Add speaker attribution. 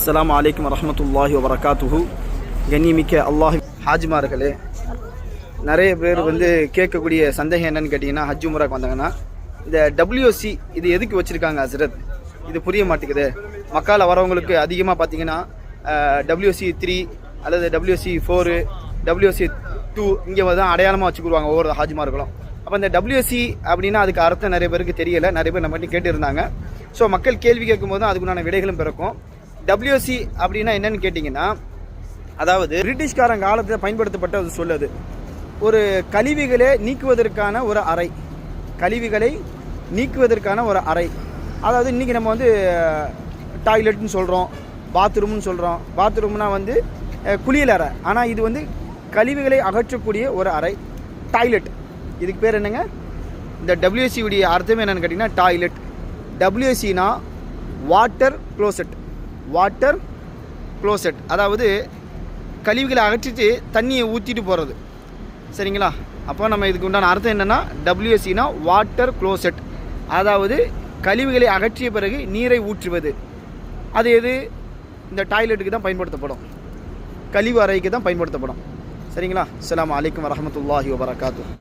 Speaker 1: அஸ்ஸலாமு அலைக்கும் வரஹ்மத்துல்லாஹி வபரகாத்துஹு. கண்ணியமிக்க அல்லாஹ் ஹாஜிமார்களே, நிறைய பேர் கேட்கக்கூடிய சந்தேகம் என்னன்னு கேட்டிங்கன்னா, ஹஜ் உம்ராக்கு வந்தாங்கன்னா இந்த WC இது எதுக்கு வச்சுருக்காங்க ஹஸ்ரத், இது புரிய மாட்டேங்குது. மக்கால வரவங்களுக்கு அதிகமாக பார்த்தீங்கன்னா WC3 அல்லது WC4 WC2 இங்கே தான் அடையாளமாக வச்சுக்கிடுவாங்க ஒவ்வொரு ஹாஜிமார்களும். அப்போ இந்த WC அப்படின்னா அதுக்கு அர்த்தம் நிறைய பேருக்கு தெரியலை, நிறைய பேர் நம்ம கேட்டிருந்தாங்க. ஸோ மக்கள் கேள்வி கேட்கும்போது அதுக்குண்டான விடைகளும் பிறக்கும். WC அப்படின்னா என்னன்னு கேட்டிங்கன்னா, அதாவது பிரிட்டிஷ்காரன் காலத்தில் பயன்படுத்தப்பட்ட ஒரு சொல்லுது, ஒரு கழிவுகளை நீக்குவதற்கான ஒரு அறை, கழிவுகளை நீக்குவதற்கான ஒரு அறை. அதாவது இன்றைக்கி நம்ம டாய்லெட்னு சொல்கிறோம், பாத்ரூம்னு சொல்கிறோம். பாத்ரூம்னா குளியல் அறை, ஆனால் இது கழிவுகளை அகற்றக்கூடிய ஒரு அறை, டாய்லெட். இதுக்கு பேர் என்னங்க? இந்த WC உடைய அர்த்தமே என்னென்னு கேட்டிங்கன்னா டாய்லெட். WCனா வாட்டர் க்ளோசெட், வாட்டர் க்ளோசெட், அதாவது கழிவுகளை அகற்றிட்டு தண்ணியை ஊற்றிட்டு போகிறது, சரிங்களா? அப்போ நம்ம இதுக்கு உண்டான அர்த்தம் என்னென்னா, WCனா வாட்டர் க்ளோசெட், அதாவது கழிவுகளை அகற்றிய பிறகு நீரை ஊற்றுவது. அது எது? இந்த டாய்லெட்டுக்கு தான் பயன்படுத்தப்படும், கழிவு அறைக்கு தான் பயன்படுத்தப்படும், சரிங்களா? அஸ்ஸலாமு அலைக்கும் வரஹ்மத்துல்லாஹி வபரகாத்துஹு.